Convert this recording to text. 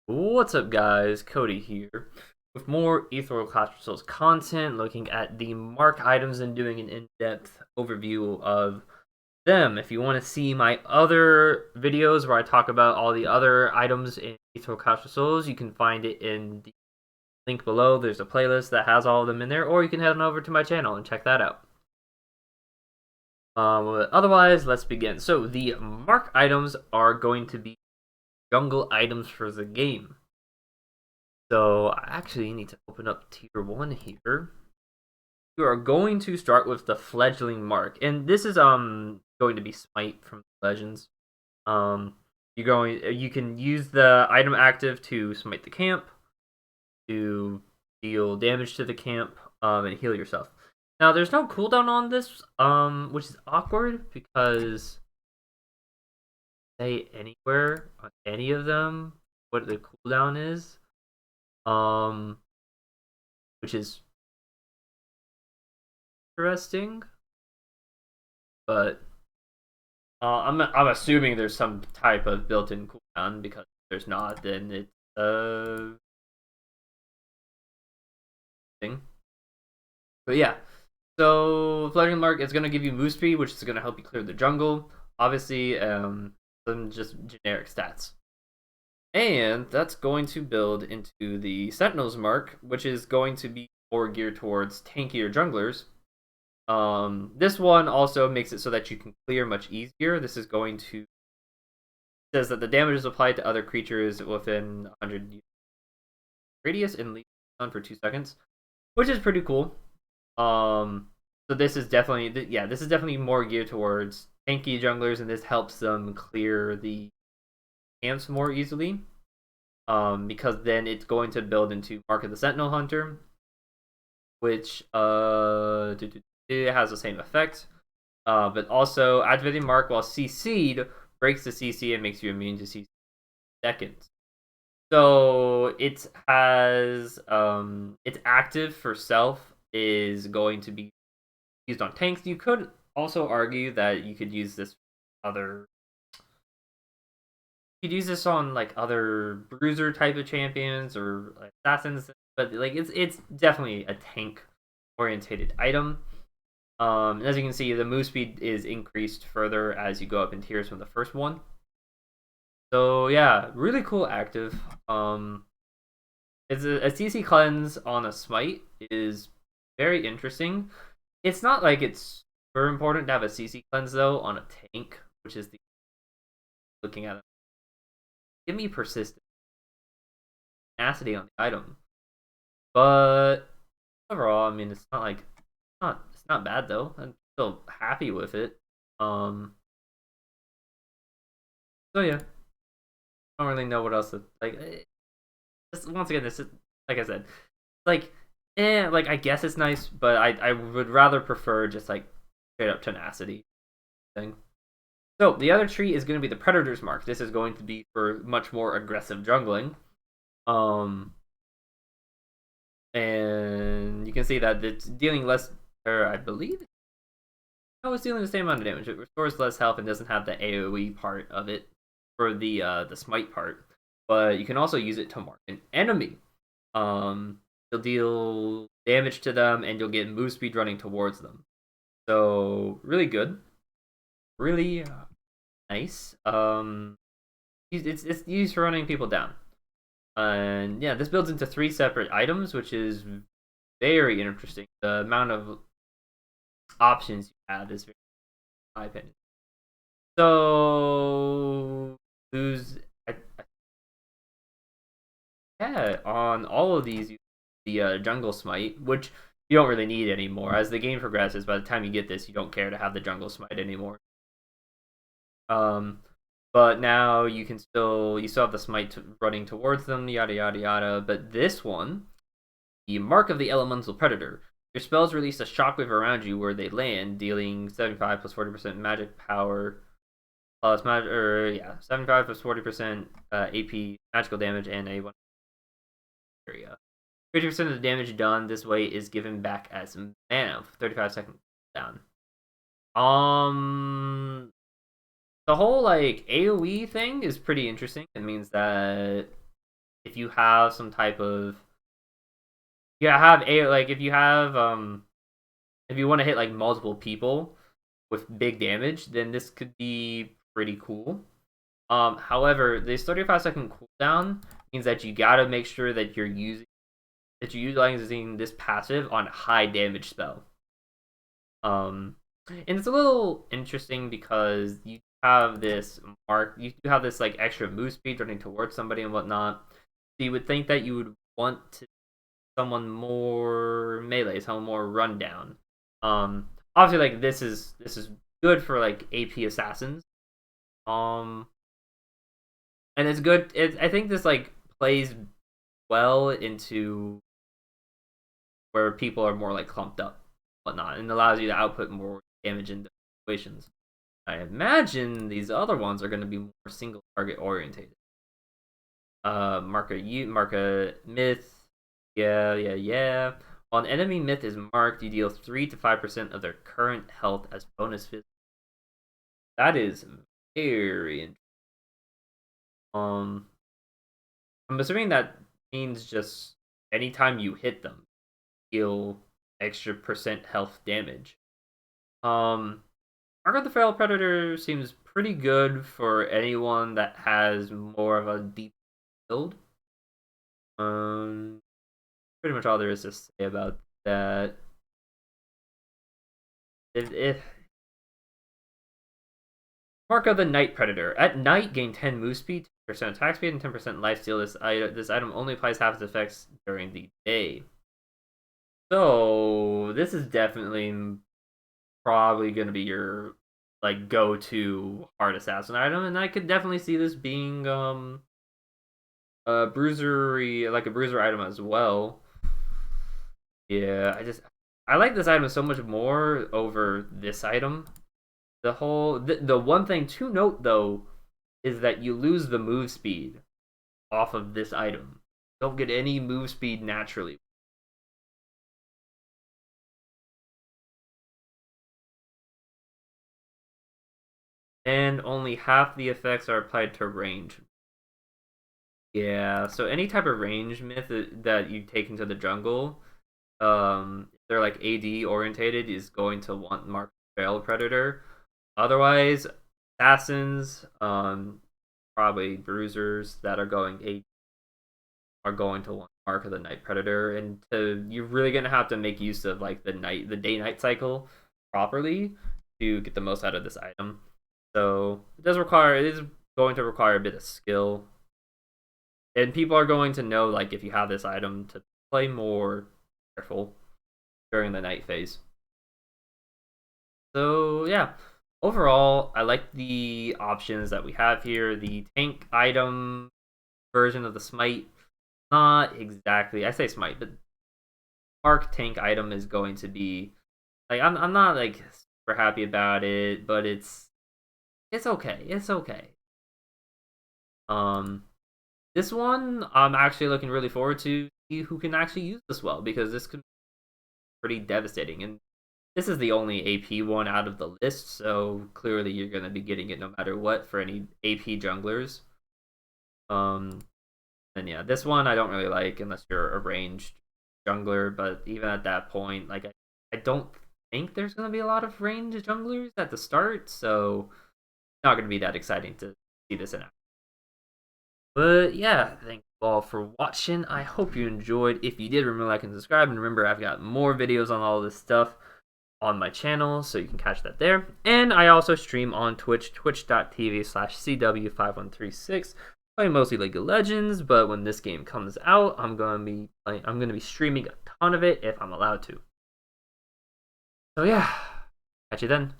What's up, guys? Cody here with more Ethereal Clash of Souls content, looking at the mark items and doing an in-depth overview of them. If you want to see my other videos where I talk about all the other items in Ethereal Clash of Souls, you can find it in the link below. There's a playlist that has all of them in there, or you can head on over to my channel and check that out. Otherwise, let's begin. So the mark items are going to be jungle items for the game. So I actually need to open up tier 1 here. You are going to start with the fledgling mark, and this is going to be smite from Legends. You can use the item active to smite the camp, to deal damage to the camp, and heal yourself. Now there's no cooldown on this, which is awkward because say anywhere on any of them what the cooldown is. Which is interesting, but I'm assuming there's some type of built-in cooldown, because if there's not, then it's thing. But yeah, so Fledgling Mark is gonna give you move speed, which is gonna help you clear the jungle. Obviously, some just generic stats. And that's going to build into the Sentinel's Mark, which is going to be more geared towards tankier junglers. This one also makes it so that you can clear much easier. This is going to says that the damage is applied to other creatures within 100 radius and leaves on for 2 seconds, which is pretty cool. So this is definitely more geared towards tanky junglers, and this helps them clear the camps more easily. Because then it's going to build into Mark of the Sentinel Hunter, which it has the same effect. But also, activating Mark while CC'd breaks the CC and makes you immune to CC seconds. So it has its active for self is going to be used on tanks. You could also argue that you could use this other. You could use this on like other bruiser type of champions or like assassins, but like it's definitely a tank orientated item. As you can see, the move speed is increased further as you go up in tiers from the first one. So yeah, really cool active. It's a CC cleanse on a smite is very interesting. It's not like it's super important to have a CC cleanse though on a tank, which is the looking at it. Give me persistent tenacity on the item, but overall, I mean, it's not bad though. I'm still happy with it. So yeah, I don't really know what else to like. Once again, this is like I said, like like I guess it's nice, but I would rather prefer just like straight up tenacity thing. So the other tree is going to be the Predator's Mark. This is going to be for much more aggressive jungling. And you can see that it's dealing less, or I believe it's dealing the same amount of damage. It restores less health and doesn't have the AoE part of it for the smite part. But you can also use it to mark an enemy. You'll deal damage to them, and you'll get move speed running towards them. So really good, really nice. It's used for running people down. And yeah, this builds into 3 separate items, which is very interesting. The amount of options you have is very, in my opinion. So lose, yeah, on all of these, the jungle smite, which you don't really need anymore. As the game progresses, by the time you get this, you don't care to have the jungle smite anymore. But now you still have the smite running towards them, yada yada yada. But this one, the Mark of the Elemental Predator. Your spells release a shockwave around you where they land, dealing 75 plus 40% magic power, plus 75 plus 40% AP magical damage, and a 1 area. 50% of the damage done this way is given back as mana. 35-second down. The whole like AoE thing is pretty interesting. It means that if you have some type of have a like if you want to hit like multiple people with big damage, then this could be pretty cool. However, this 35-second cooldown means that you gotta make sure that you're utilizing this passive on high damage spell. And it's a little interesting because you have this like extra move speed running towards somebody and whatnot. So you would think that you would want to someone more melee, someone more rundown. Obviously, like this is good for like AP assassins. And it's good. I think this like plays well into where people are more like clumped up, whatnot, and allows you to output more damage in situations. I imagine these other ones are going to be more single target orientated. Mark a myth. Yeah. While an enemy myth is marked, you deal 3 to 5% of their current health as bonus physical. That is very interesting. I'm assuming that means just anytime you hit them, deal extra percent health damage. Mark of the Feral Predator seems pretty good for anyone that has more of a deep build. Pretty much all there is to say about that. Mark of the Night Predator. At night, gain 10 move speed, 10% attack speed, and 10% lifesteal. This item only applies half its effects during the day. So this is definitely probably going to be your like go-to hard assassin item, and I could definitely see this being a bruiser item as well. Yeah, I like this item so much more over this item. The one thing to note though is that you lose the move speed off of this item. You don't get any move speed naturally. And only half the effects are applied to range. Yeah, so any type of range myth that you take into the jungle, they're like AD orientated, is going to want Mark Feral Predator. Otherwise, assassins, probably bruisers that are going AD are going to want Mark of the Night Predator, and you're really gonna have to make use of like the day-night cycle properly to get the most out of this item. So it is going to require a bit of skill, and people are going to know like if you have this item to play more careful during the night phase. So yeah, overall, I like the options that we have here. The tank item version of the smite, not exactly. I say smite, but arc tank item is going to be like I'm not like super happy about it, but it's okay. It's okay. This one I'm actually looking really forward to see who can actually use this well, because this could be pretty devastating, and this is the only AP one out of the list, so clearly you're going to be getting it no matter what for any AP junglers. And yeah, this one I don't really like unless you're a ranged jungler, but even at that point, like I don't think there's going to be a lot of ranged junglers at the start, so it's not going to be that exciting to see this in action. But yeah, thank you all for watching. I hope you enjoyed. If you did, remember to like and subscribe, and remember I've got more videos on all this stuff on my channel, so you can catch that there. And I also stream on Twitch, twitch.tv/CW5136. Play mostly League of Legends, but when this game comes out, I'm gonna be streaming a ton of it if I'm allowed to. So yeah, catch you then.